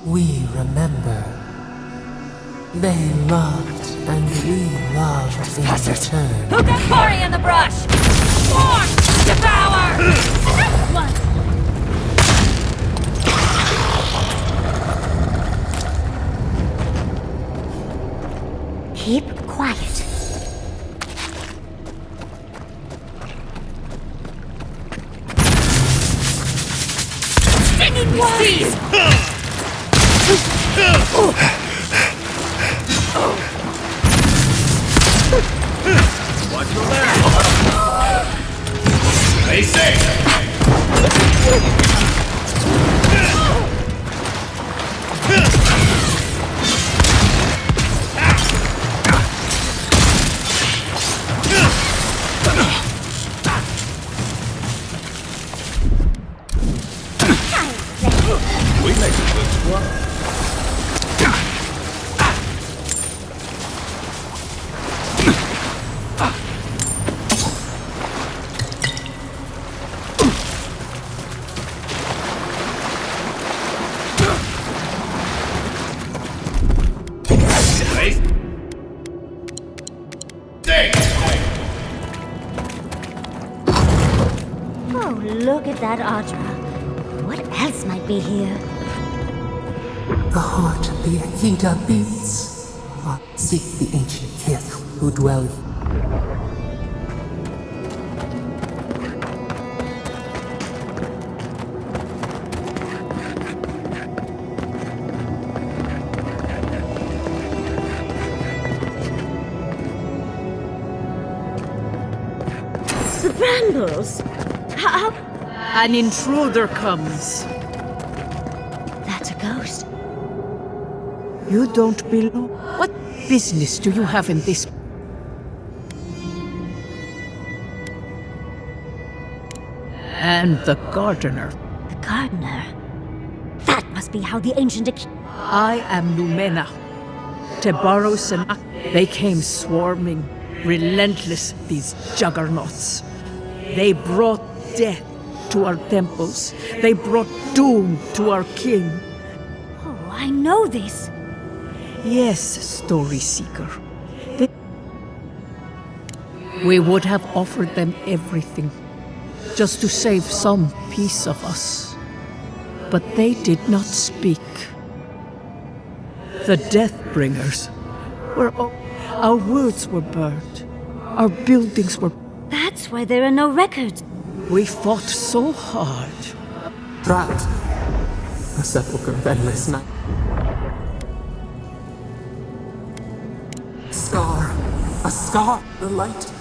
We remember. They loved and we loved in return. Who got Cory in the brush? Force! Devour! One. Keep quiet. Stinging Seize! Watch your left! Stay safe! We make a good squad. Oh, look at that Audra. What else might be here? The heart of the Akita beats. Seek the ancient kith who dwell here. The brambles! How? An intruder comes. That's a ghost. You don't belong. What business do you have in this? And the gardener. The gardener. That must be how the ancient I am Numena. Tebaros and they came swarming, relentless, these juggernauts. They brought death to our temples. They brought doom to our king. Oh, I know this. Yes, story seeker. We would have offered them everything, just to save some piece of us. But they did not speak. The Deathbringers were our words were burned. Our buildings were... That's why there are no records. We fought so hard. Trapped. A sepulchre of endless night. Scar. A scar. The light.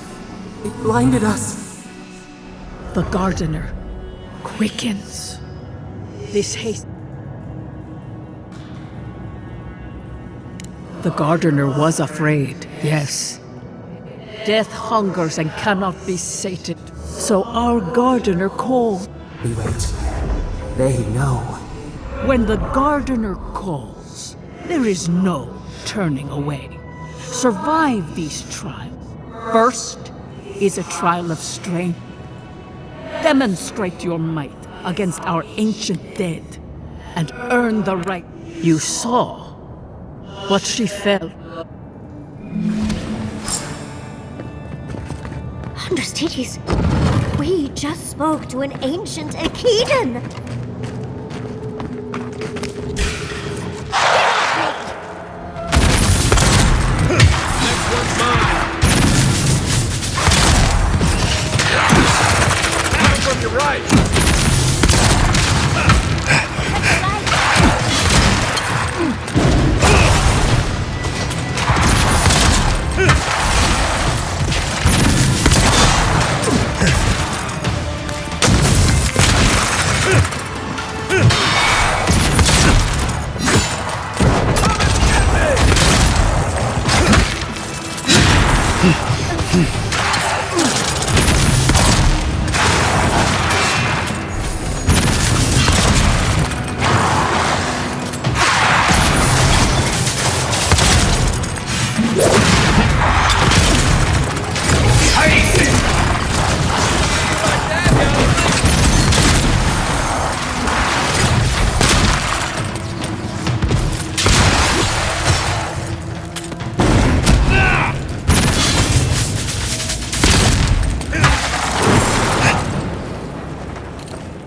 It blinded us. The gardener quickens. This haste. The gardener was afraid, yes. Death hungers and cannot be sated. So our gardener called. We wait. They know. When the gardener calls, there is no turning away. Survive these trials. First is a trial of strength. Demonstrate your might against our ancient dead and earn the right. You saw what she felt. Understudies, we just spoke to an ancient Akedan. Next one's mine! Coming from your right!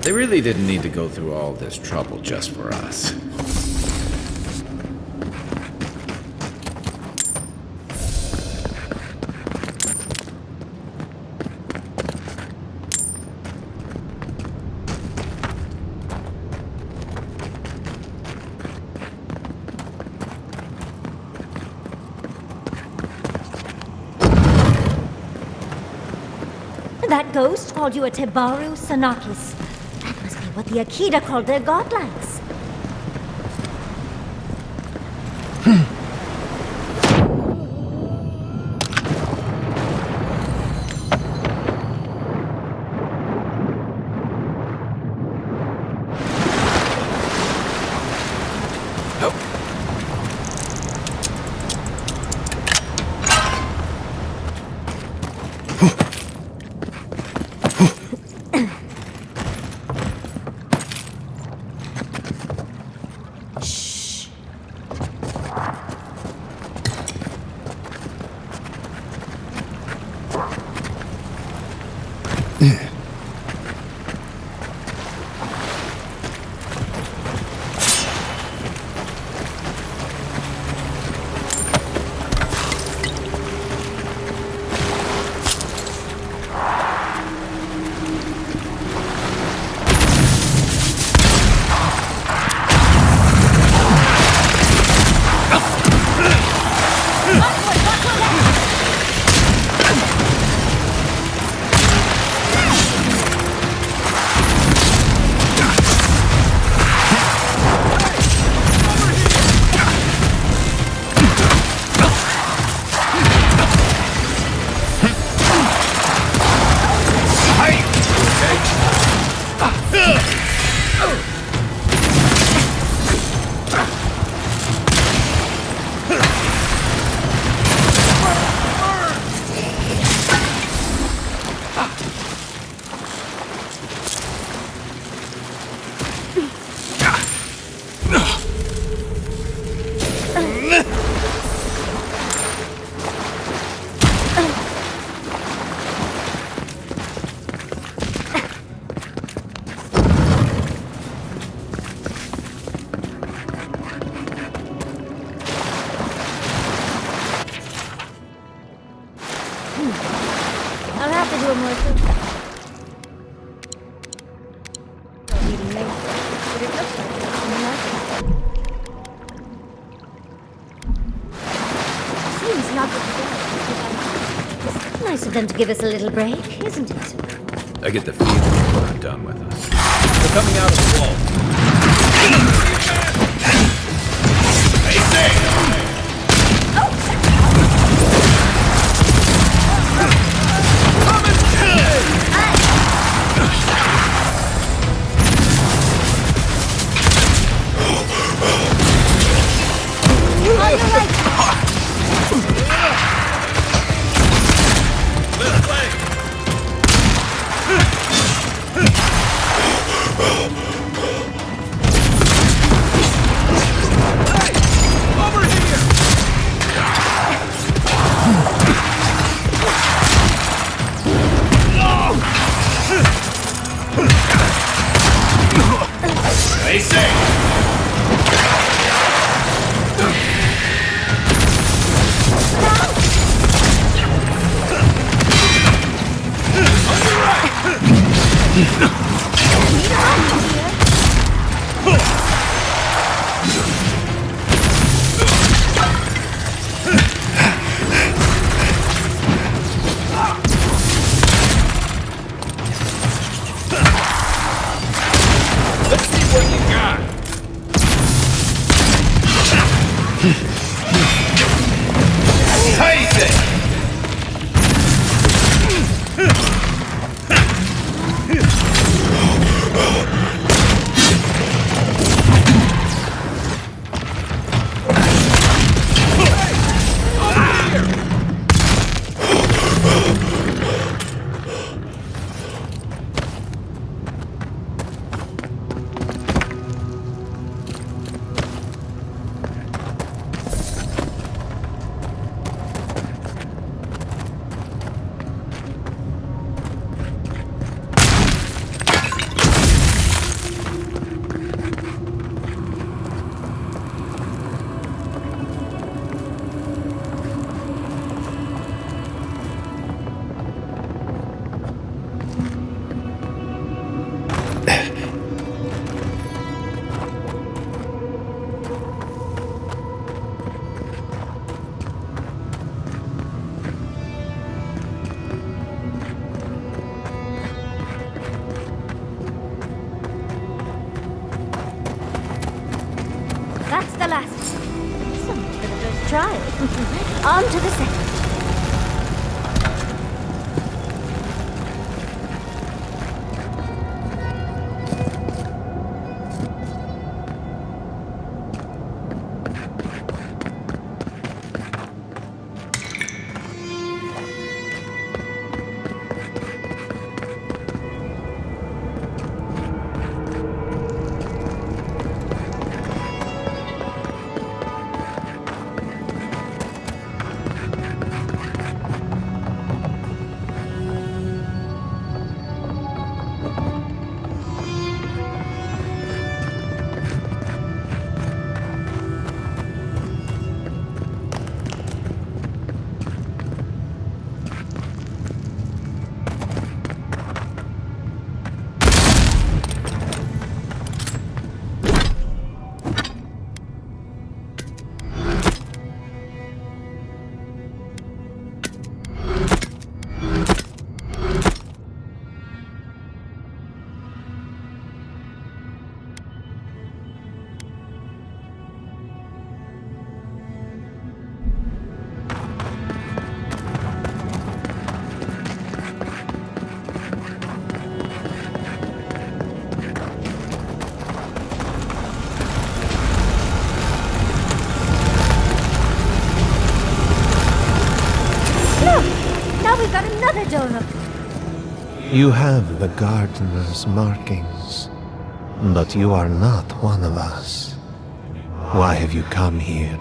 They really didn't need to go through all this trouble just for us. That ghost called you a Tebaru Sanakis. That must be what the Akita called their godlikes. I'll have to do a more thing. Seems not good. Nice of them to give us a little break, isn't it? I get the feeling they're done with us. They're coming out of the wall. They say! That's the last. So much for the first trial. On to the second. We've got another donut. You have the gardener's markings, but you are not one of us. Why have you come here?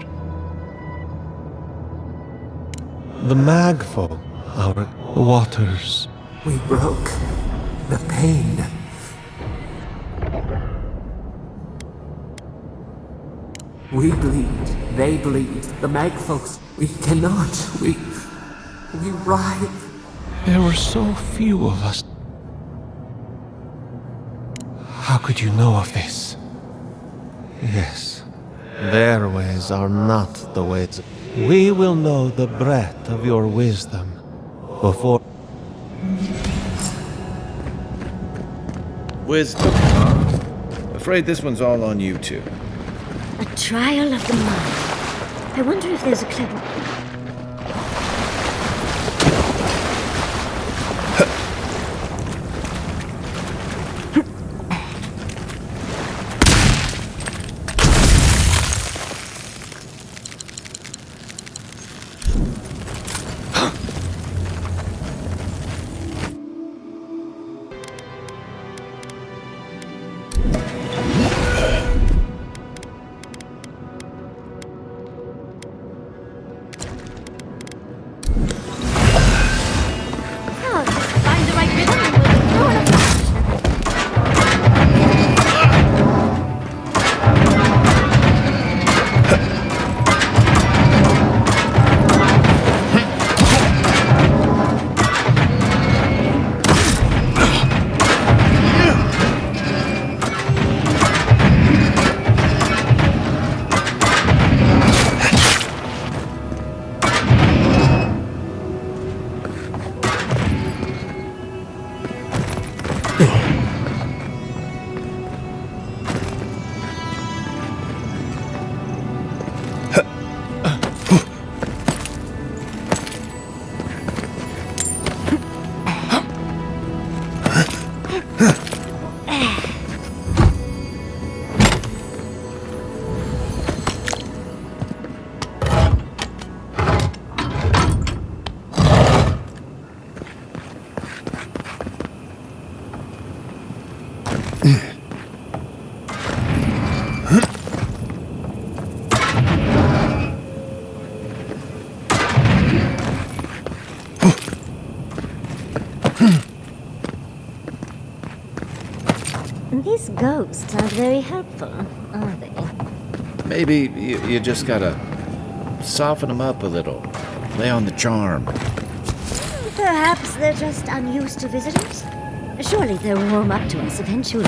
The magfolk, our waters. We broke the pain. We bleed, they bleed, the mag folks. We cannot, we writhe. There were so few of us. How could you know of this? Yes, their ways are not the ways. We will know the breadth of your wisdom before... Wisdom, huh? Afraid this one's all on you two. A trial of the mind. I wonder if there's a clue. These ghosts aren't very helpful, are they? Maybe you just gotta soften them up a little. Play on the charm. Perhaps they're just unused to visitors. Surely they'll warm up to us eventually.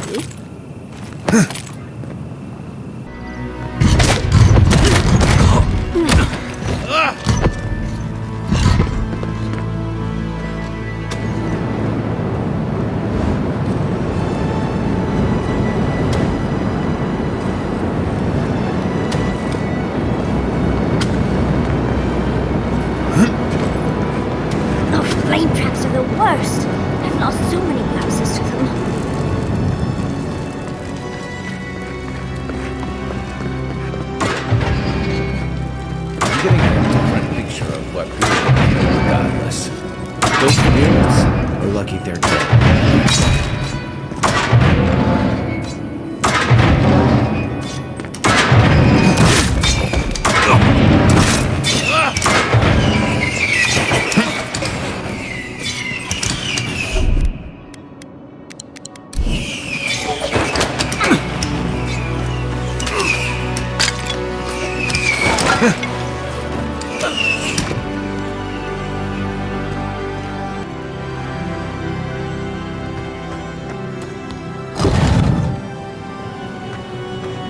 lucky they're dead.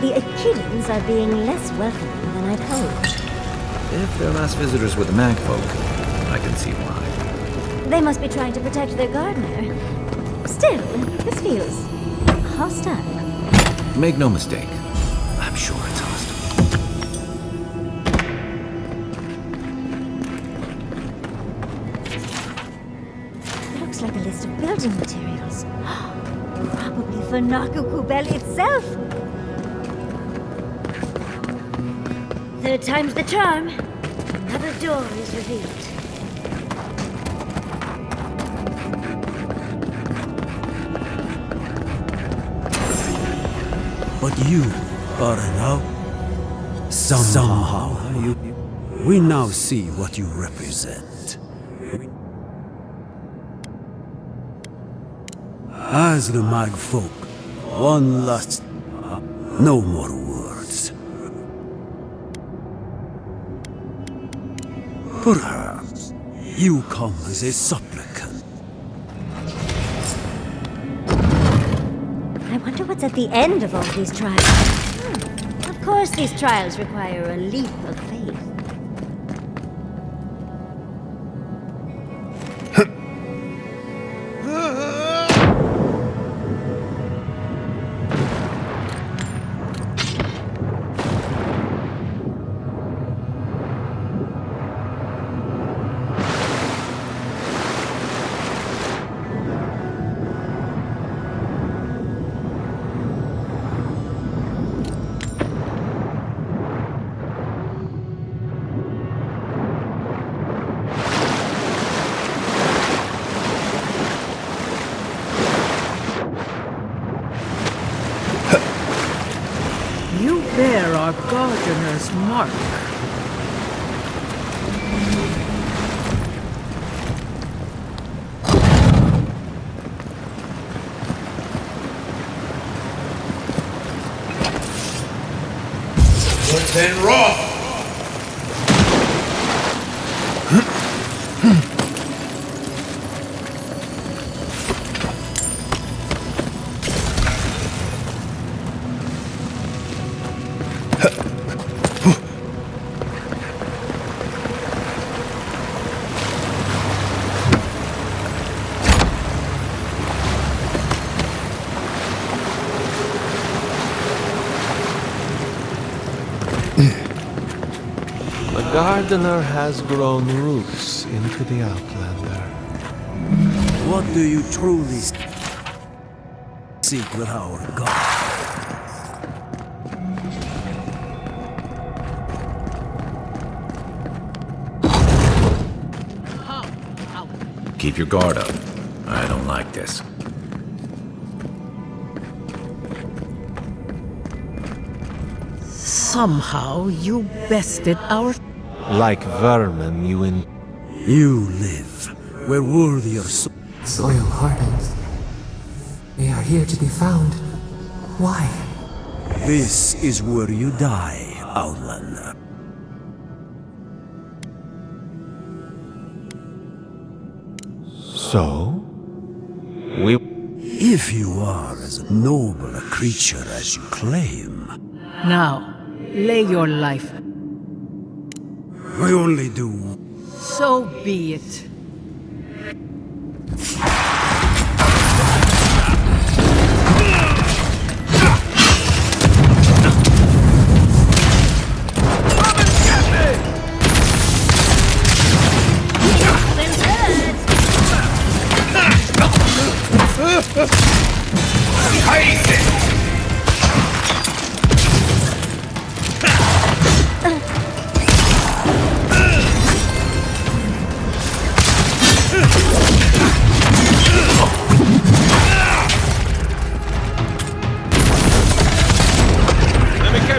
The Echidans are being less welcoming than I'd hoped. If their last visitors were the mag folk, I can see why. They must be trying to protect their gardener. Still, this feels hostile. Make no mistake, I'm sure it's hostile. It looks like a list of building materials. Probably for Nakukubel itself. Third time's the charm. Another door is revealed. But you are now. Somehow we now see what you represent. As the mag folk, one last. No more words. Perhaps you come as a supplicant. I wonder what's at the end of all these trials. Of course, these trials require a leap of faith. You bear our gardener's mark. What's in Roth? The gardener has grown roots into the Outlander. What do you truly seek with our God? Keep your guard up. I don't like this. Somehow you bested our... Like vermin, You live where worthier Soil hardens. They are here to be found. Why? This is where you die, Outlander. So? We... If you are as noble a creature as you claim, Now, lay your life. I only do. So be it.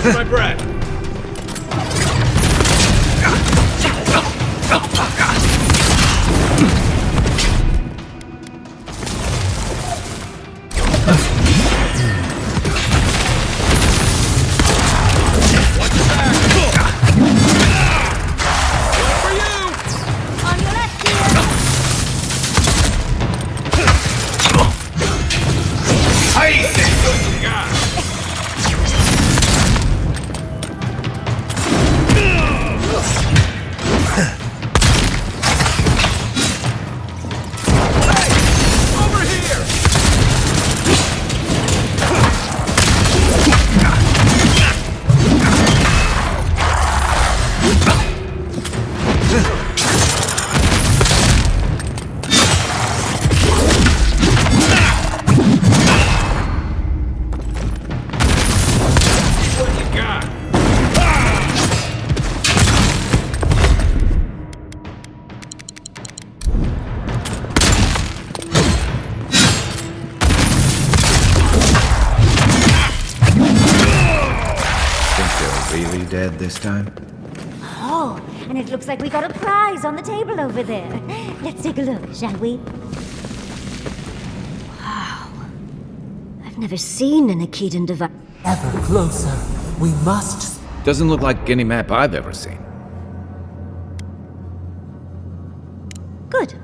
Catch my breath. Dead this time? Oh, and it looks like we got a prize on the table over there. Let's take a look, shall we? Wow. I've never seen an Akedan device. Ever closer. We must. Doesn't look like any map I've ever seen. Good.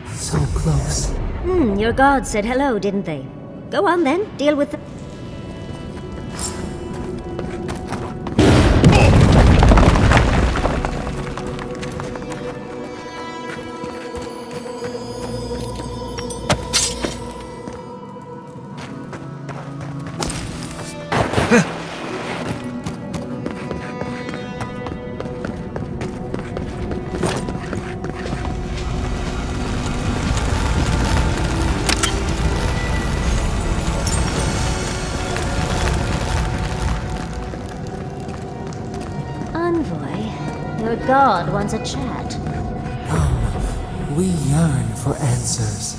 So close. Your gods said hello, didn't they? Go on then, deal with the... Your god wants a chat. Come, we yearn for answers.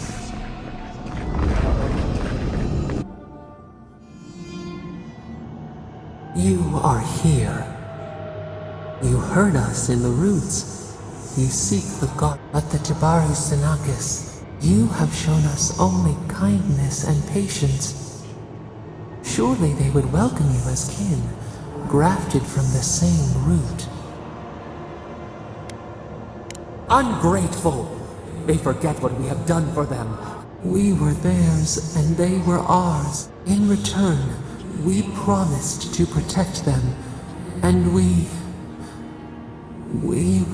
You are here. You heard us in the roots. You seek the god at the Jabaru Sinakis. You have shown us only kindness and patience. Surely they would welcome you as kin, grafted from the same root. Ungrateful! They forget what we have done for them. We were theirs and they were ours. In return, we promised to protect them, and we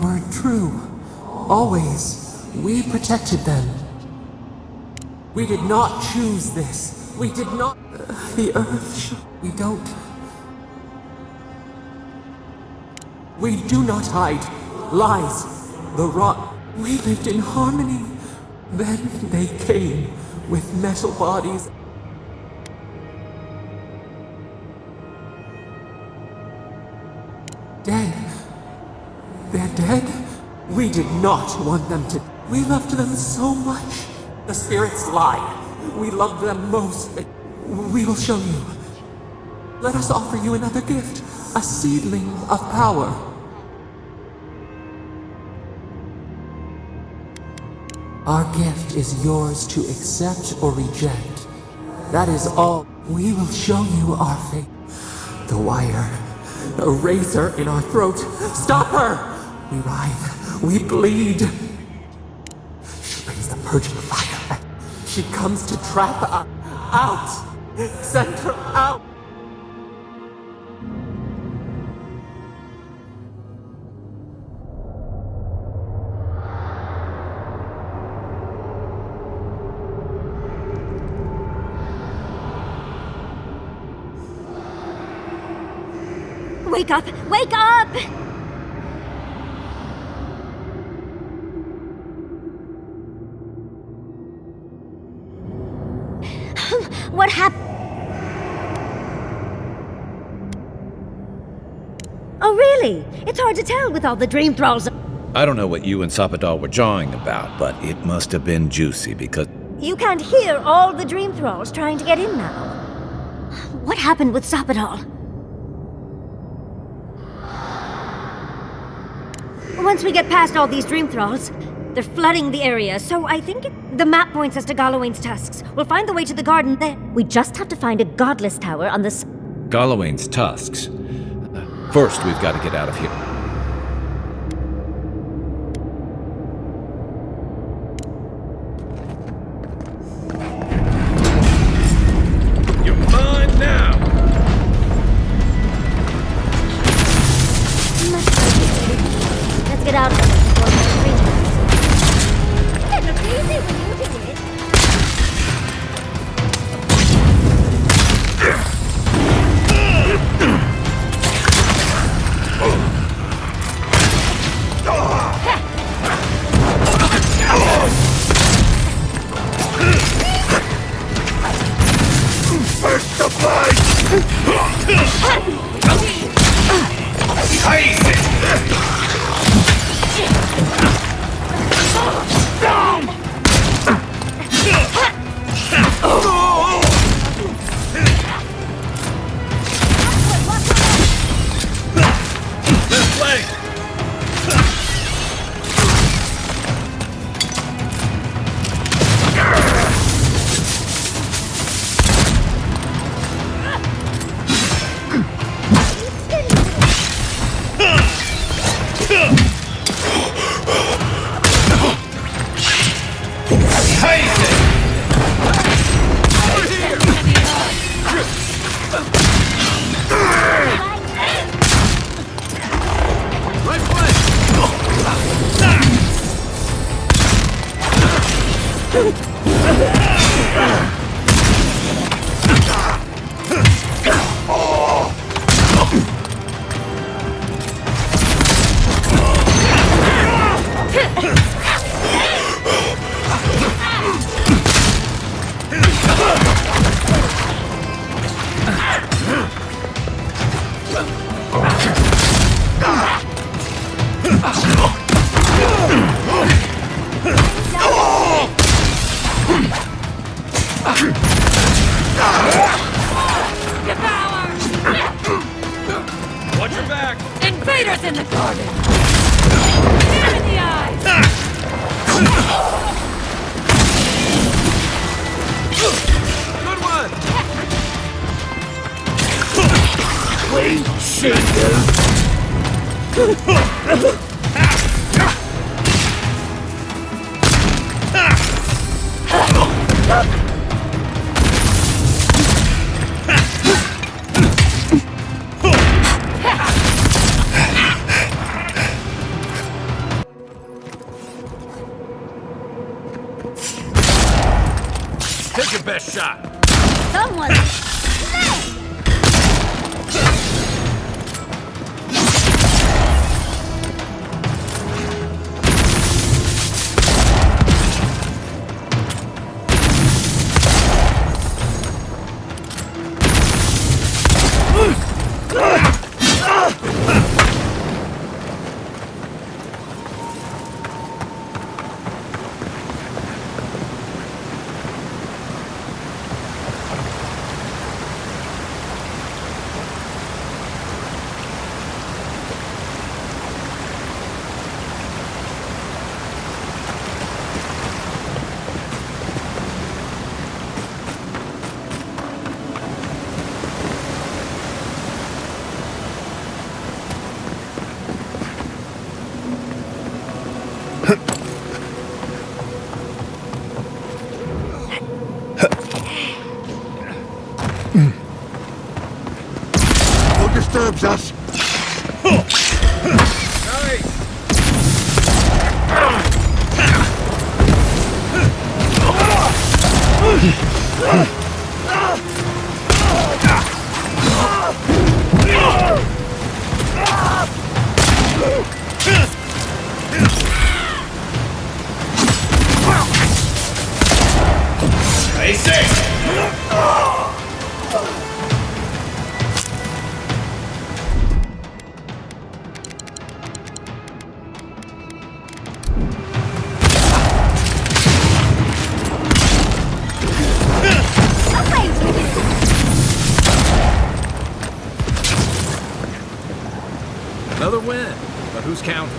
were true. Always, we protected them. We did not choose this. We did not... the earth... We don't... We do not hide. Lies. The rot. We lived in harmony. Then they came with metal bodies. Dead. They're dead? We did not want them to. We loved them so much. The spirits lie. We loved them most. We will show you. Let us offer you another gift. A seedling of power. Our gift is yours to accept or reject. That is all. We will show you our fate. The wire. A razor in our throat. Stop her! We writhe. We bleed. She brings the purging fire. She comes to trap us. Out! Send her out! Wake up! Wake up! What happened? Oh, really? It's hard to tell with all the dream thralls. I don't know what you and Sapadal were jawing about, but it must have been juicy because... You can't hear all the dream thralls trying to get in now. What happened with Sapadal? once we get past all these dream thralls, they're flooding the area, so I think the map points us to Galawain's tusks. We'll find the way to the garden then. We just have to find a godless tower on the Galawain's tusks. First, we've got to get out of here. You're mine now! Let's get out of here before the dream thralls. Yeah, look easy when you did it. Watch your back! Invaders in the garden! Stab in the eyes! Good one! Take your best shot! Someone. What disturbs us? Another win, but who's counting?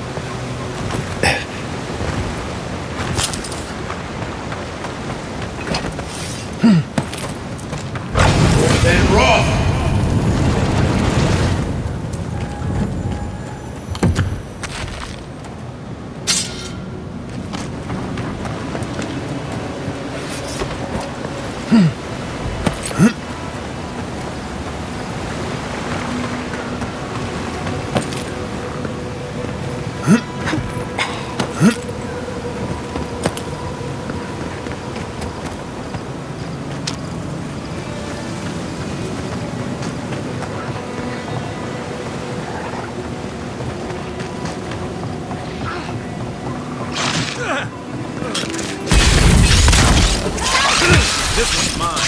This one's mine.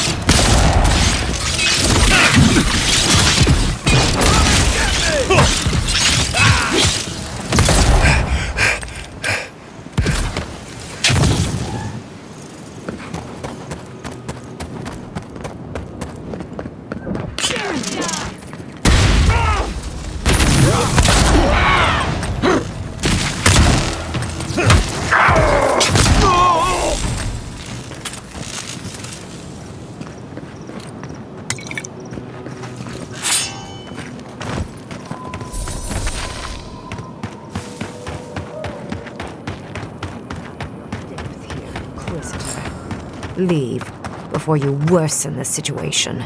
Leave before you worsen the situation.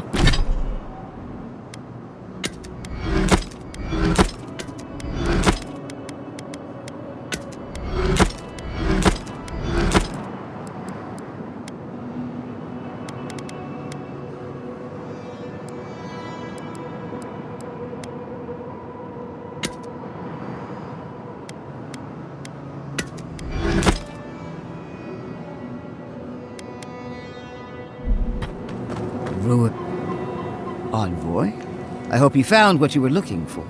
Envoy? I hope you found what you were looking for.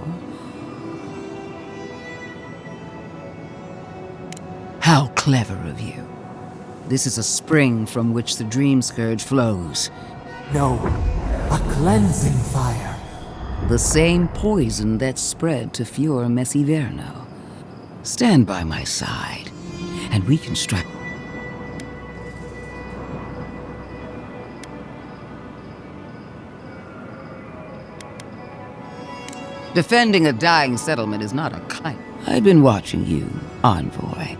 How clever of you. This is a spring from which the Dream Scourge flows. No, a cleansing fire. The same poison that spread to Fior Messiverno. Stand by my side, and we can strike. Defending a dying settlement is not a kind. I've been watching you, Envoy.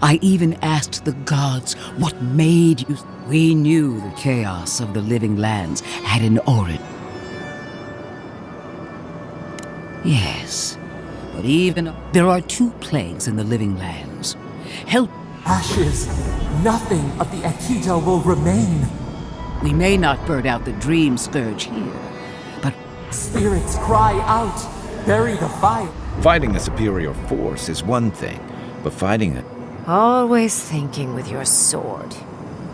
I even asked the gods what made you. We knew the chaos of the living lands had an origin. Yes, but even there are 2 plagues in the living lands. Help. Ashes. Nothing of the Akita will remain. We may not burn out the Dream Scourge here, but spirits cry out. Bury the fire. Fighting a superior force is one thing, but fighting a... Always thinking with your sword.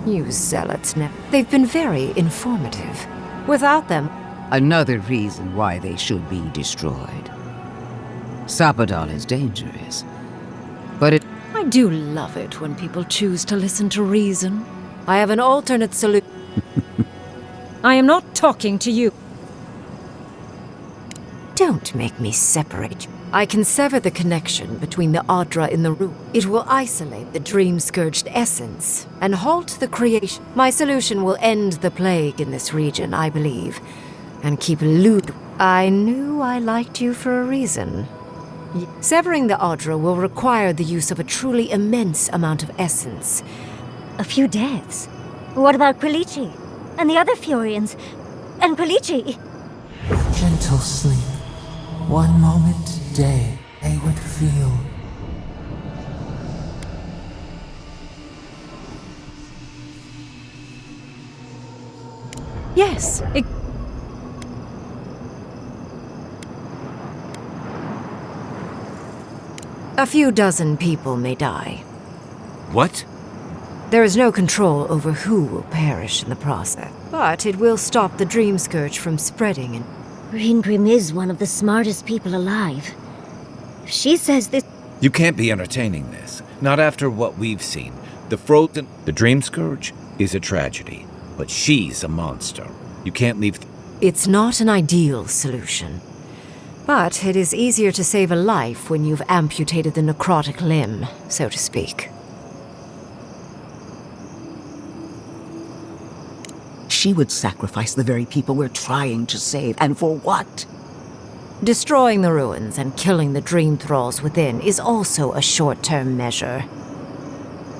You zealots, they've been very informative. Without them... Another reason why they should be destroyed. Sapadal is dangerous, but it... I do love it when people choose to listen to reason. I have an alternate solution. I am not talking to you. Don't make me separate you. I can sever the connection between the Adra in the room. It will isolate the dream-scourged essence and halt the creation. My solution will end the plague in this region, I believe, and keep Lud. I knew I liked you for a reason. Severing the Adra will require the use of a truly immense amount of essence. A few deaths. What about Quilici? And the other Fiorians? And Quilici? Gentle sleep. One moment day they would feel. Yes, A few dozen people may die. What? There is no control over who will perish in the process, but it will stop the Dream Scourge from spreading and... Green Grim is one of the smartest people alive. If she says this... You can't be entertaining this. Not after what we've seen. The frozen... The Dream Scourge is a tragedy, but she's a monster. You can't leave... It's not an ideal solution. But it is easier to save a life when you've amputated the necrotic limb, so to speak. she would sacrifice the very people we're trying to save. And for what? Destroying the ruins and killing the dream thralls within is also a short-term measure.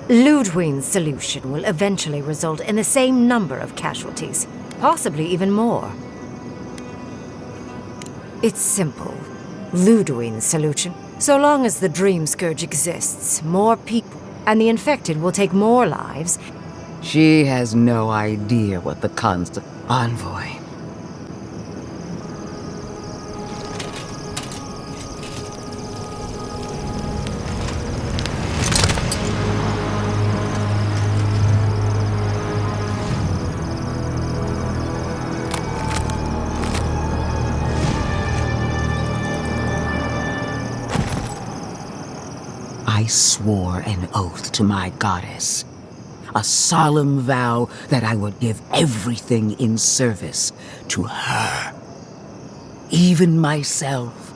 Ludwig's solution will eventually result in the same number of casualties, possibly even more. It's simple. Ludwig's solution. So long as the Dream Scourge exists, more people and the infected will take more lives. She has no idea what the envoy. I swore an oath to my goddess. A solemn vow that I would give everything in service to her. Even myself.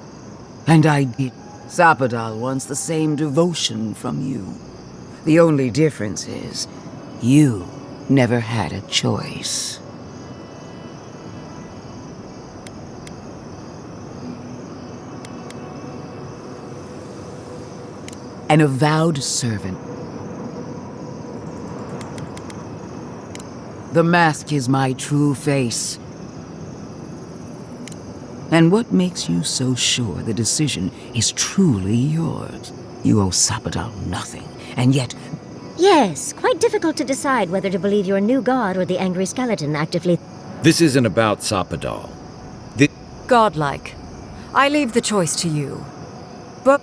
And I did. Sapadal wants the same devotion from you. The only difference is, you never had a choice. An avowed servant. The mask is my true face. And what makes you so sure the decision is truly yours? You owe Sapadal nothing, and yet... Yes, quite difficult to decide whether to believe your new god or the angry skeleton actively... This isn't about Sapadal. Godlike. I leave the choice to you. But...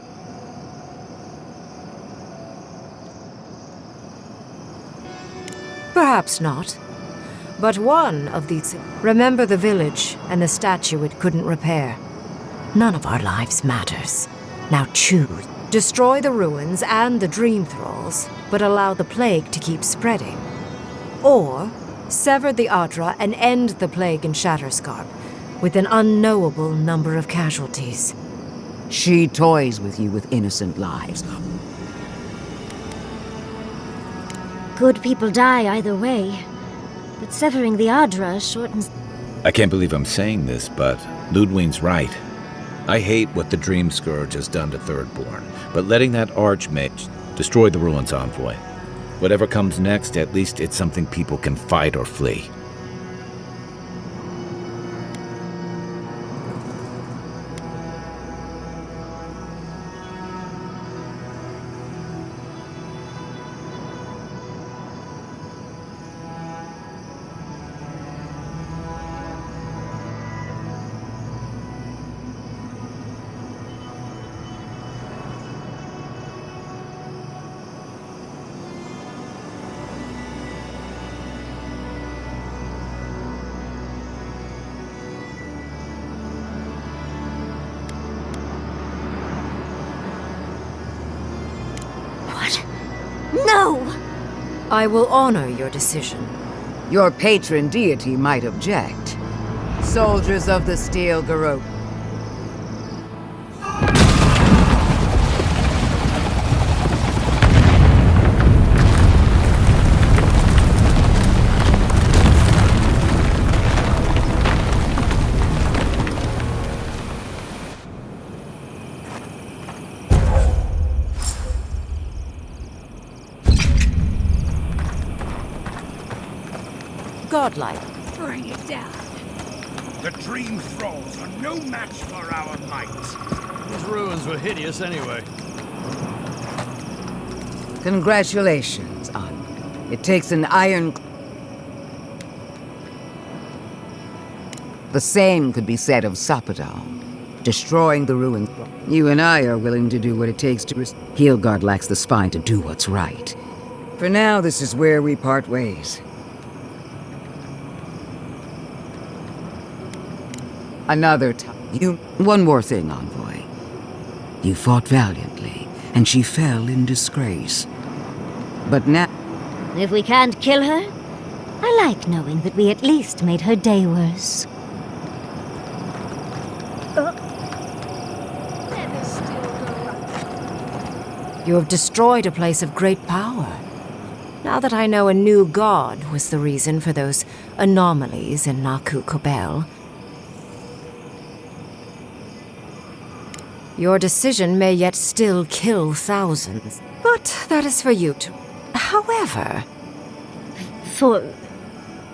Perhaps not. But one of these... Remember the village and the statue it couldn't repair. None of our lives matters. Now choose. Destroy the ruins and the dream thralls, but allow the plague to keep spreading. Or sever the Adra and end the plague in Shatterscarp, with an unknowable number of casualties. She toys with you with innocent lives. Good people die either way. But severing the Adra shortens... I can't believe I'm saying this, but Ludwig's right. I hate what the Dream Scourge has done to Thirdborn, but letting that Archmage destroy the ruins envoy. Whatever comes next, at least it's something people can fight or flee. No! I will honor your decision. Your patron deity might object. Soldiers of the Steel Garrote. Godlike. Bring it down. The Dream Thralls are no match for our might. These ruins were hideous anyway. Congratulations, An. It takes an iron... The same could be said of Sapadal. Destroying the ruins. You and I are willing to do what it takes to... Heelgard lacks the spine to do what's right. For now, this is where we part ways. Another time. One more thing, Envoy. You fought valiantly, and she fell in disgrace. But now... If we can't kill her, I like knowing that we at least made her day worse. You have destroyed a place of great power. Now Now that I know a new god was the reason for those anomalies in Naku Kobel, your decision may yet still kill thousands. But that is for you to... However...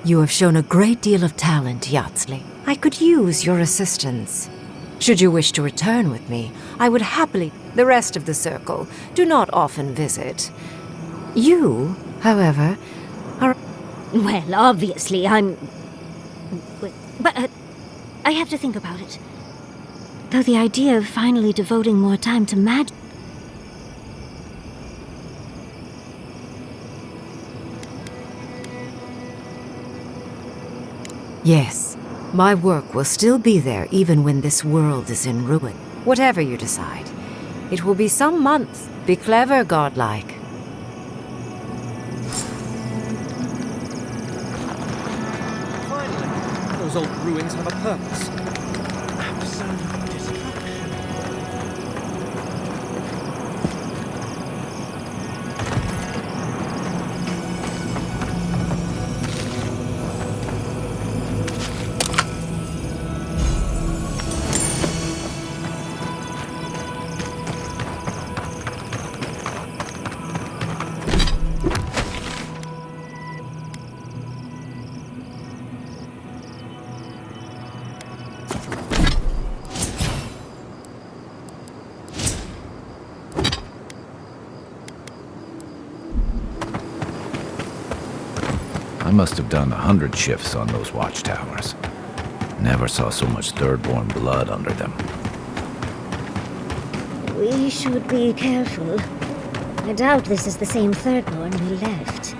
You have shown a great deal of talent, Yatsley. I could use your assistance. Should you wish to return with me, I would happily... The rest of the circle do not often visit. You, however, are... Well, obviously, I'm... But I have to think about it. Though the idea of finally devoting more time to magic... Yes, my work will still be there even when this world is in ruin. Whatever you decide, it will be some months. Be clever, godlike. Finally, those old ruins have a purpose. Absolute destruction. I must have done 100 shifts on those watchtowers. Never saw so much thirdborn blood under them. We should be careful. I doubt this is the same thirdborn we left.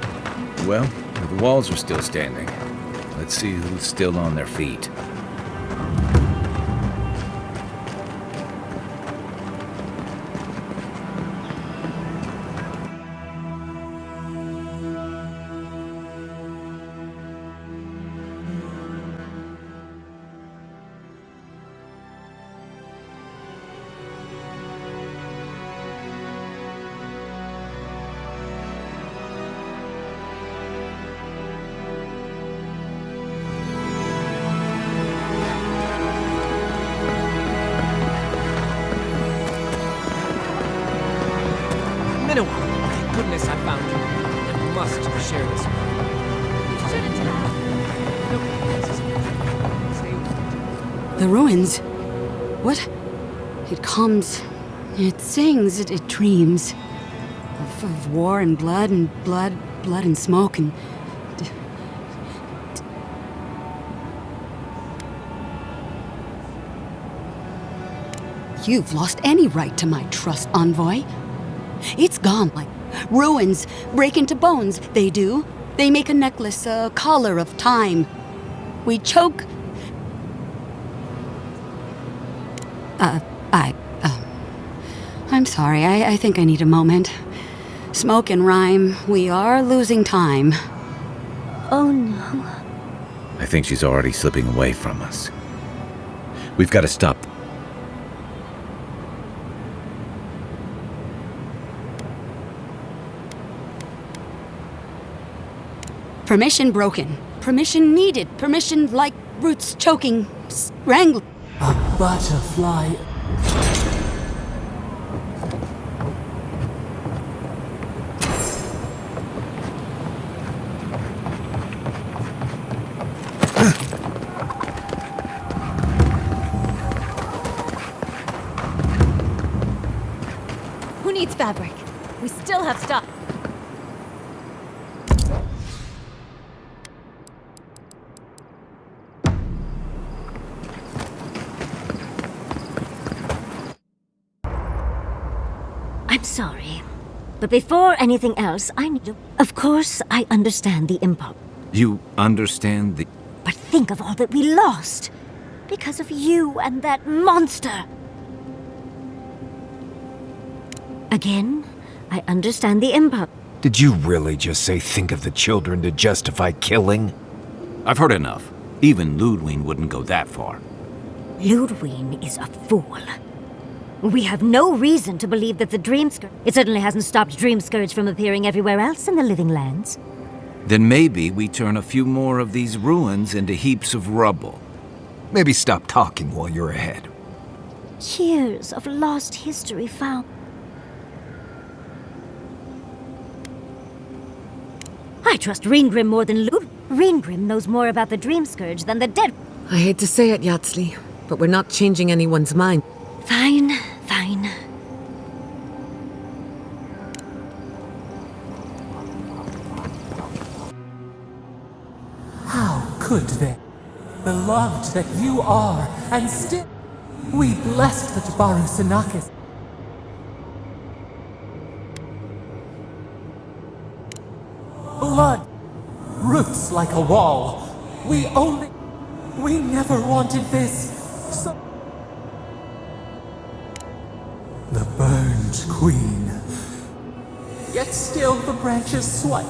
Well, the walls are still standing. Let's see who's still on their feet. Thank goodness I found you. I must share this with you. Shouldn't have. The ruins? What? It comes, it sings, it dreams. Of war and blood and smoke and... You've lost any right to my trust, Envoy. It's gone like ruins break into bones, they do. They make a necklace, a collar of time. We choke... I'm sorry, I think I need a moment. Smoke and rhyme, we are losing time. Oh no. I think she's already slipping away from us. We've got to stop. Permission broken. Permission needed. Permission like roots choking, strangling. A butterfly. Who needs fabric? We still have stuff. I'm sorry. But before anything else, I need to... Of course, I understand the impulse. You understand the... But think of all that we lost. Because of you and that monster. Again, I understand the impulse. Did you really just say think of the children to justify killing? I've heard enough. Even Ludwig wouldn't go that far. Ludwig is a fool. We have no reason to believe that the Dream Scourge... It certainly hasn't stopped Dream Scourge from appearing everywhere else in the Living Lands. Then maybe we turn a few more of these ruins into heaps of rubble. Maybe stop talking while you're ahead. Years of lost history found. I trust Reengrim more than Lud. Reengrim knows more about the Dream Scourge than the dead. I hate to say it, Yatsli, but we're not changing anyone's mind. Fine, fine. How could they? Beloved that you are, and still... We blessed the Tabaru Sanakis. Blood. Roots like a wall. We never wanted this. So... The burned queen. Yet still the branches swipe.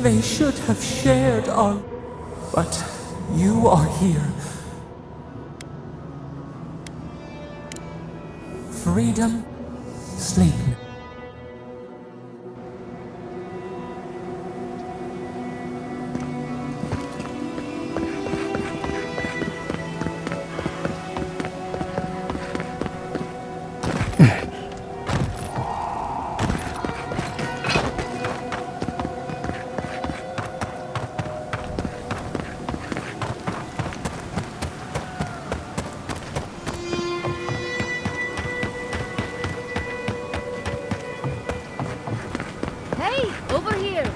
They should have shared our... But you are here. Freedom, sleep. Over here!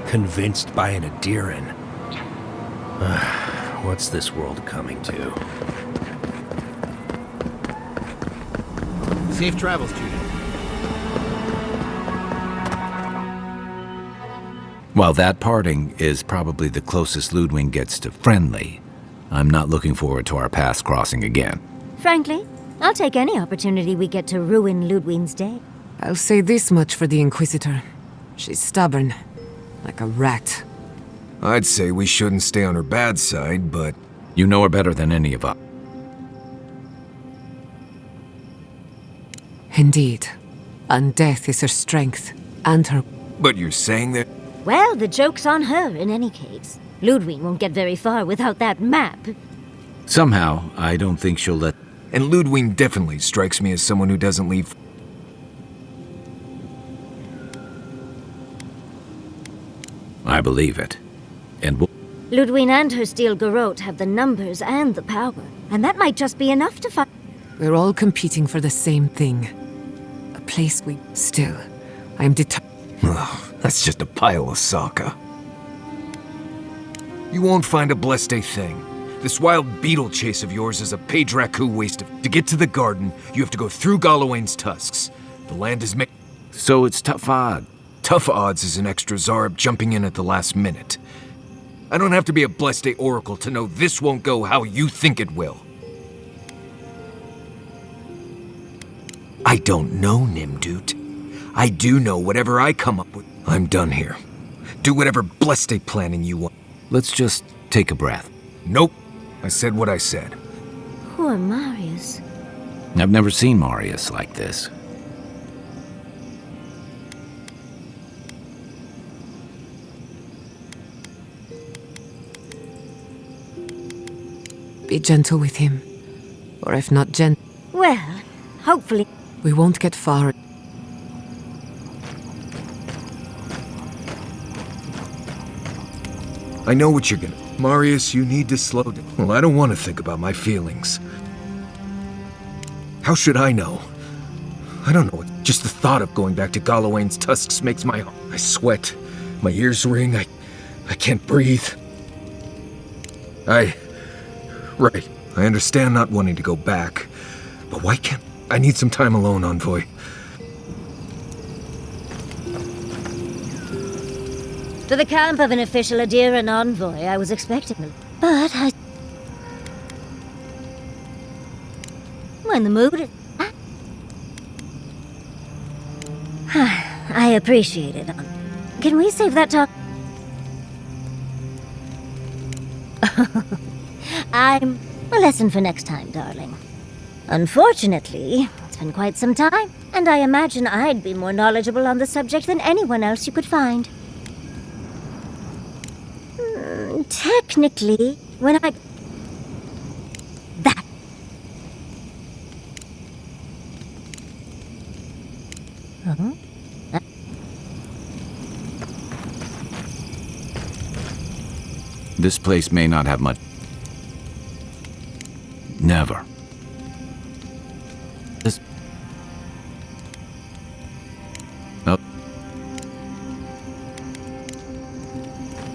Convinced by an Adiran. What's this world coming to? Safe travels, Judith. While that parting is probably the closest Ludwig gets to friendly, I'm not looking forward to our paths crossing again. Frankly, I'll take any opportunity we get to ruin Ludwig's day. I'll say this much for the Inquisitor. She's stubborn. Like a rat. I'd say we shouldn't stay on her bad side, but... You know her better than any of us. Indeed. And death is her strength, and her... But you're saying that... Well, the joke's on her in any case. Ludwig won't get very far without that map. Somehow, I don't think she'll let... And Ludwig definitely strikes me as someone who doesn't leave... I believe it. And we'll... Ludwig and her steel garrote have the numbers and the power, and that might just be enough to fight. We're all competing for the same thing. A place we... Still, I'm determined. That's just a pile of Sokka. You won't find a blessed a thing. This wild beetle chase of yours is a Padraku waste of... To get to the garden, you have to go through Galawain's tusks. The land is made... So it's tough odds. Tough odds is an extra Zarb jumping in at the last minute. I don't have to be a blessed a oracle to know this won't go how you think it will. I don't know, Nimdut. I do know whatever I come up with. I'm done here. Do whatever blessed a planning you want. Let's just take a breath. Nope. I said what I said. Poor Marius. I've never seen Marius like this. Be gentle with him. Or if not gentle... Well, hopefully... We won't get far. I know what you're gonna... Marius, you need to slow down. Well, I don't want to think about my feelings. How should I know? I don't know. Just the thought of going back to Galawain's tusks makes my... I sweat. My ears ring. I can't breathe. Right. I understand not wanting to go back, but why can't... I need some time alone, Envoy. To the camp of an official Eoran envoy, I was expecting them. But I... When the mood... I appreciate it. Can we save that talk? I'm a lesson for next time, darling. Unfortunately, it's been quite some time, and I imagine I'd be more knowledgeable on the subject than anyone else you could find. Technically, when I... That. Uh-huh. This place may not have much. Never. This... Nope.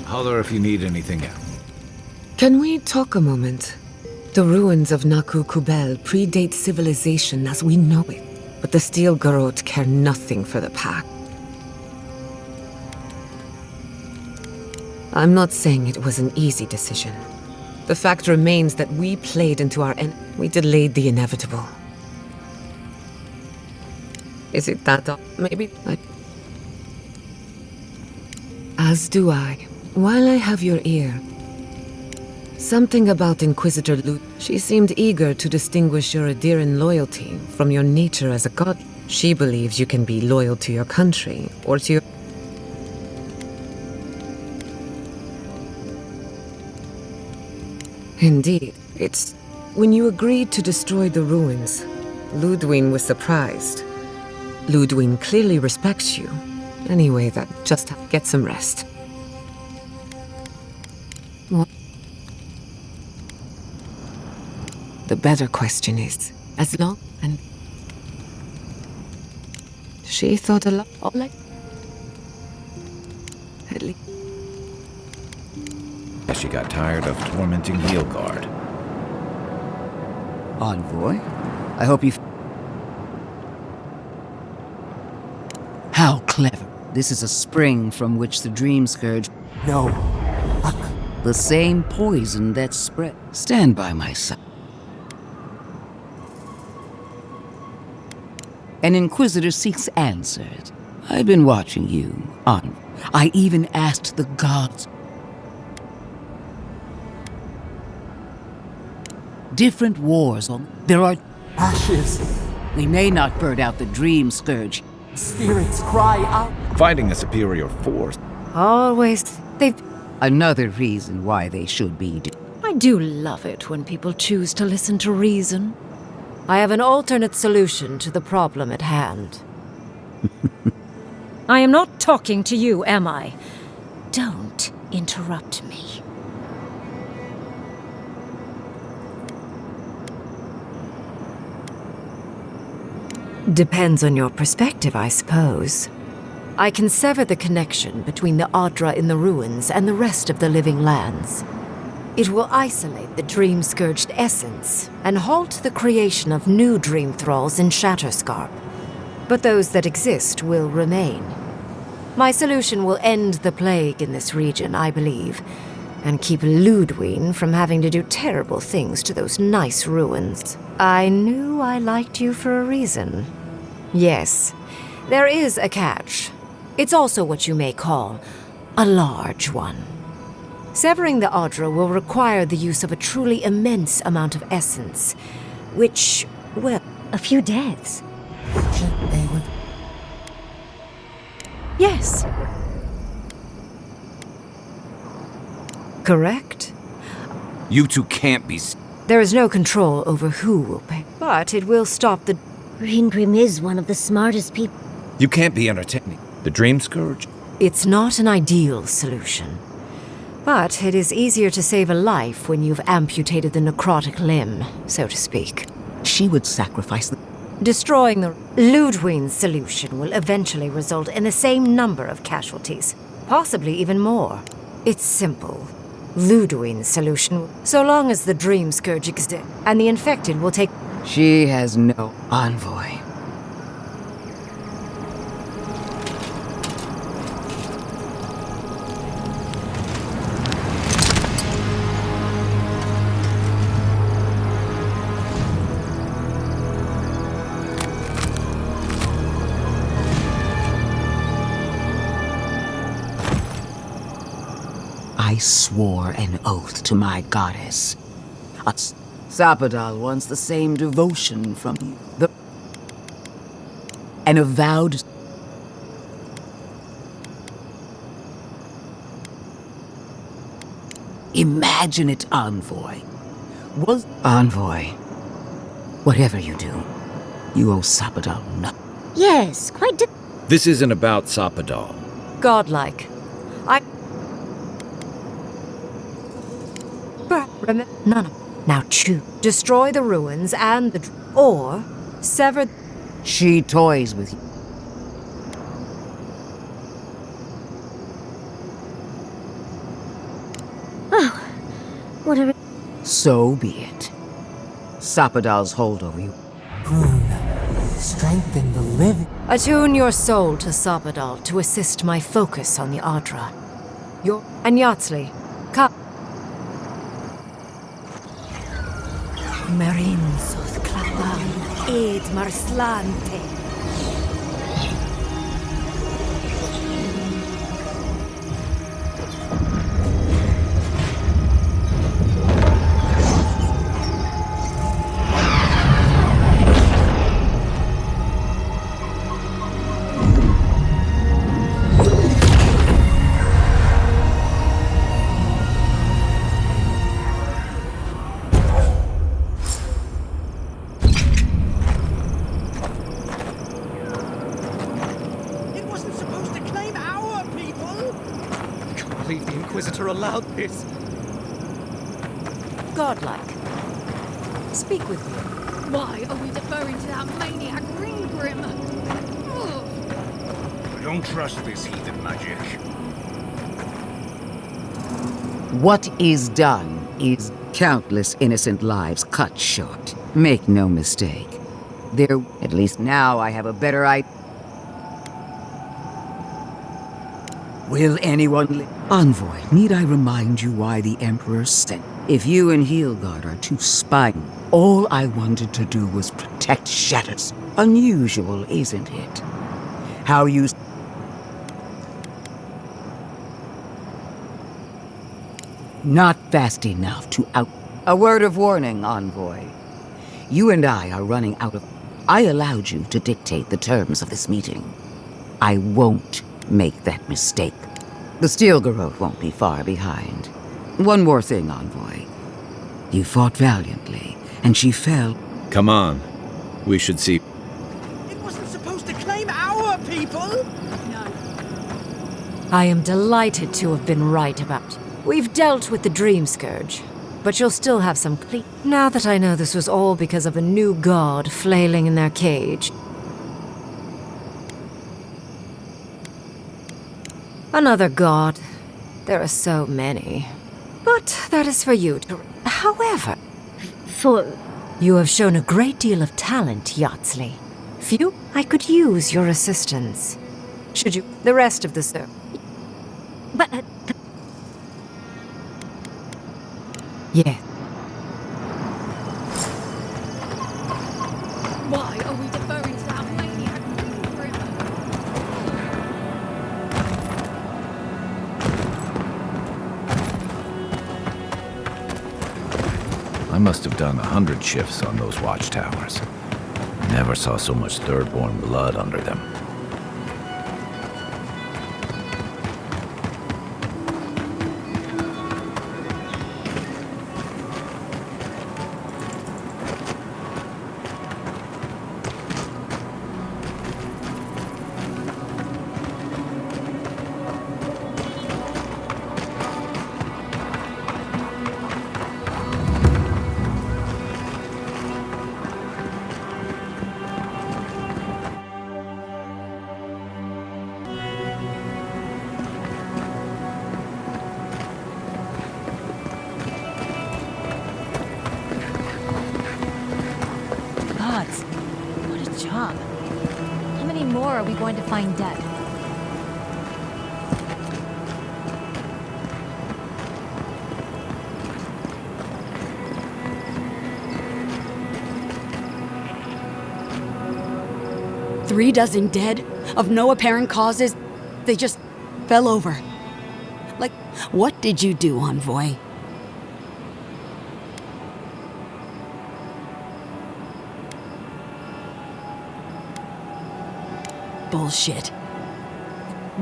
Holler if you need anything else. Can we talk a moment? The ruins of Naku Kubel predate civilization as we know it, but the Steel Garrote care nothing for the pack. I'm not saying it was an easy decision. The fact remains that we played into our end. We delayed the inevitable. Is it that? Maybe As do I. While I have your ear, something about Inquisitor Lut. She seemed eager to distinguish your Eoran loyalty from your nature as a god. She believes you can be loyal to your country or to your... Indeed, it's... When you agreed to destroy the ruins, Ludwig was surprised. Ludwig clearly respects you. Anyway, that just get some rest. What? The better question is, as long and... She thought a lot of like... At least... She got tired of tormenting Heelguard. Envoy, I hope you... How clever. This is a spring from which the Dream Scourge... No. The same poison that spread. Stand by my side. An Inquisitor seeks answers. I've been watching you, Envoy. I even asked the gods... Different wars on... There are... Ashes. They may not burn out the Dream Scourge. Spirits cry out. Finding a superior force. Always. They've... Another reason why they should be... I do love it when people choose to listen to reason. I have an alternate solution to the problem at hand. I am not talking to you, am I? Don't interrupt me. Depends on your perspective, I suppose. I can sever the connection between the Adra in the ruins and the rest of the living lands. It will isolate the dream-scourged essence and halt the creation of new dream thralls in Shatterscarp. But those that exist will remain. My solution will end the plague in this region, I believe, and keep Ludwig from having to do terrible things to those nice ruins. I knew I liked you for a reason. Yes, there is a catch. It's also what you may call a large one. Severing the Adra will require the use of a truly immense amount of essence, which, well, a few deaths. Yes. Correct? You two can't be... There is no control over who will pay, but it will stop the... Green is one of the smartest people. You can't be entertaining. The Dream Scourge? It's not an ideal solution. But it is easier to save a life when you've amputated the necrotic limb, so to speak. She would sacrifice the... Destroying the... Ludwig's solution will eventually result in the same number of casualties. Possibly even more. It's simple. Ludwig's solution, so long as the Dream Scourge exists, and the infected will take... She has no envoy. I swore an oath to my goddess. Sapadal wants the same devotion from you. An avowed... Imagine it, envoy. Was envoy. Whatever you do, you owe Sapadal nothing. Yes, quite This isn't about Sapadal. Godlike. None of... Now choose. Destroy the ruins and the... Or sever... She toys with you. Oh, whatever. So be it. Sapadal's hold over you. Strengthen the living. Attune your soul to Sapadal to assist my focus on the Adra. And Yatsli, come. Marinsos clavan ed marslante. Allowed this. Godlike. Speak with me. Why are we deferring to that maniac Ringgrim? I don't trust this heathen magic. What is done is countless innocent lives cut short. Make no mistake. At least now I have a better idea. Will anyone live? Envoy, need I remind you why the Emperor sent? If you and Heelgard are too spine, all I wanted to do was protect Shatters. Unusual, isn't it? How you... Not fast enough to out... A word of warning, Envoy. You and I are running out of... I allowed you to dictate the terms of this meeting. I won't make that mistake. The Steel Garrote won't be far behind. One more thing, Envoy. You fought valiantly, and she fell. Come on. We should see. It wasn't supposed to claim our people! No. I am delighted to have been right about. We've dealt with the Dream Scourge, but you'll still have some now that I know this was all because of a new god flailing in their cage. Another god. There are so many. But that is for you to... However... You have shown a great deal of talent, Yatsli. Few, I could use your assistance. Should you... The rest of the serve. But... Yeah. Why are we deferring to that maniac Ringgrim? I must have done 100 shifts on those watchtowers. Never saw so much Thirdborn blood under them. job. How many more are we going to find dead? Three dozen dead, of no apparent causes. They just fell over. Like, what did you do, Envoy? Bullshit.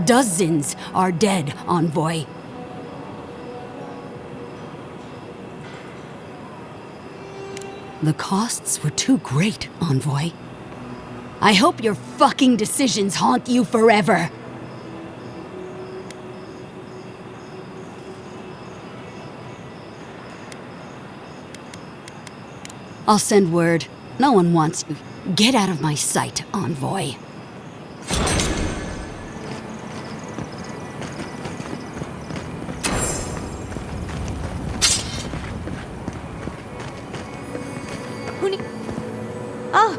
Dozens are dead, Envoy. The costs were too great, Envoy. I hope your fucking decisions haunt you forever. I'll send word. No one wants you. Get out of my sight, Envoy. Oh!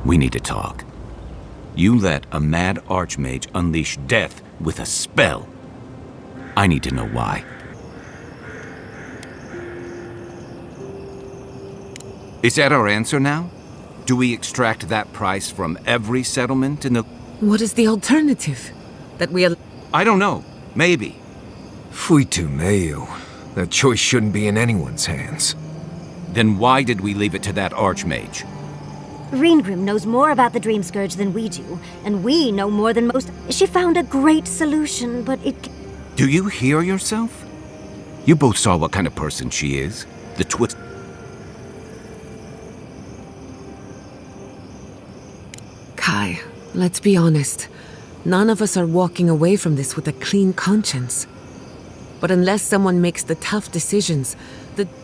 We need to talk. You let a mad archmage unleash death with a spell. I need to know why. Is that our answer now? Do we extract that price from every settlement in the... What is the alternative? That we... I don't know. Maybe. Fui tu meio. That choice shouldn't be in anyone's hands. Then why did we leave it to that archmage? Reengrim knows more about the Dream Scourge than we do, and we know more than most. She found a great solution, but it... Do you hear yourself? You both saw what kind of person she is. The twist... Kai, let's be honest. None of us are walking away from this with a clean conscience. But unless someone makes the tough decisions,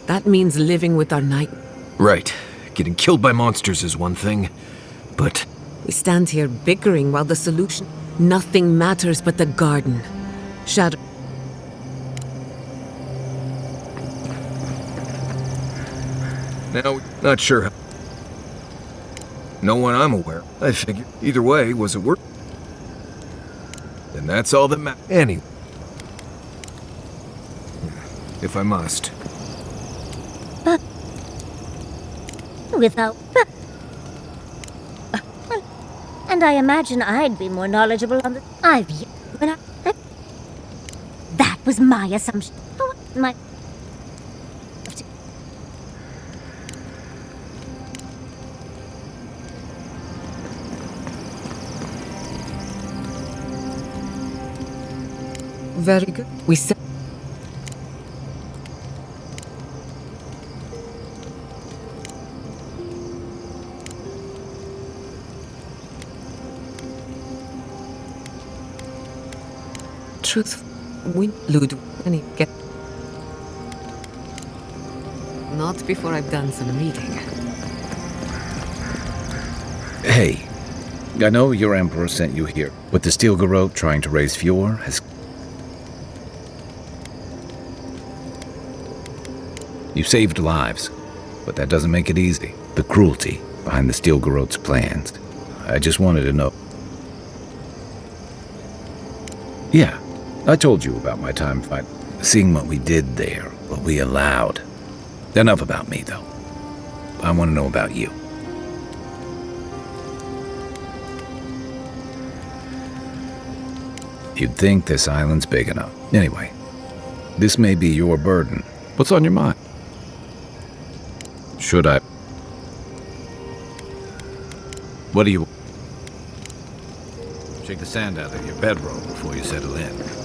that means living with our night. Right. Getting killed by monsters is one thing, but... We stand here bickering while the solution... Nothing matters but the garden. Shadow... Now, not sure how... No one I'm aware. I figure either way, was it worth... And that's all that matters. Anyway. If I must. Without... And I imagine I'd be more knowledgeable on the... That was my assumption. My... Very good. We said... Truth, we Lud, any get. Not before I've done some reading. Hey, I know your emperor sent you here, but the steel garrote trying to raise furor has... You saved lives, but that doesn't make it easy. The cruelty behind the steel garrote's plans. I just wanted to know. Yeah. I told you about my time fight, seeing what we did there, what we allowed. Enough about me, though. I want to know about you. You'd think this island's big enough. Anyway, this may be your burden. What's on your mind? Should I... What do you... Shake the sand out of your bedroll before you settle in.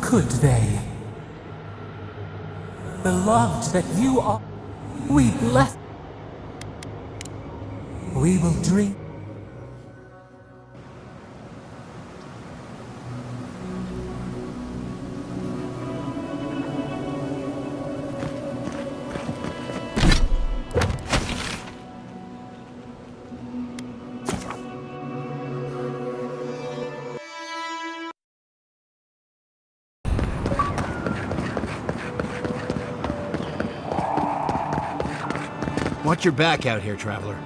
Could they? Beloved that you are, we bless. We will dream. Watch your back out here, traveler.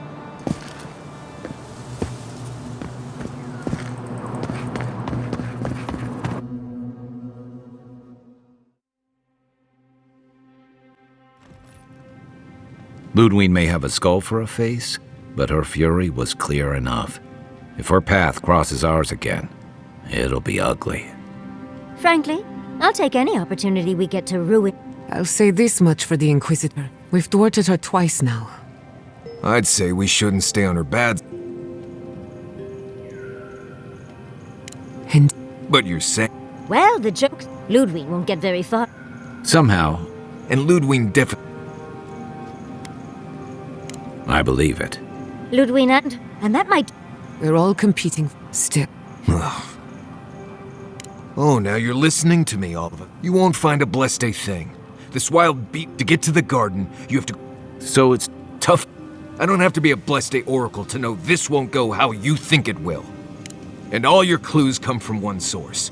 Ludwig may have a skull for a face, but her fury was clear enough. If her path crosses ours again, it'll be ugly. Frankly, I'll take any opportunity we get to ruin. I'll say this much for the Inquisitor. We've thwarted her twice now. I'd say we shouldn't stay on her bad. And... But you're saying... Well, the joke... Ludwig won't get very far. Somehow... And Ludwig definitely... I believe it. Ludwig and that might... We're all competing still. Oh, now you're listening to me, Oliver. You won't find a blessed a thing. This wild beat, to get to the garden, you have to... So it's tough. I don't have to be a blessed a oracle to know this won't go how you think it will. And all your clues come from one source.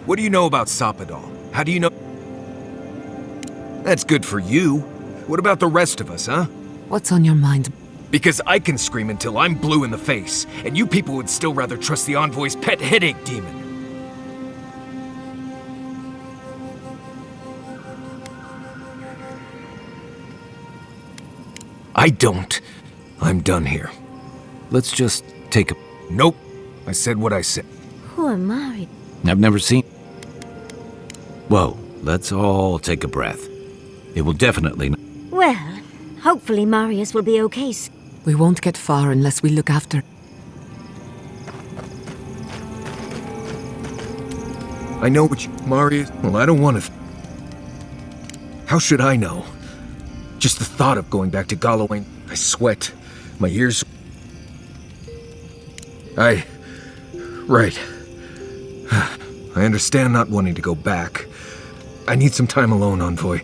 What do you know about Sapadal? How do you know... That's good for you. What about the rest of us, huh? What's on your mind? Because I can scream until I'm blue in the face, and you people would still rather trust the Envoy's pet headache demon. I don't. I'm done here. Let's just take a... Nope. I said what I said. Poor Mari. I've never seen... Whoa, let's all take a breath. It will definitely... Well, hopefully Marius will be okay. We won't get far unless we look after... I know what you... Marius... Well, I don't want to... How should I know? Just the thought of going back to Galloway, I sweat. My ears... Right. I understand not wanting to go back. I need some time alone, Envoy.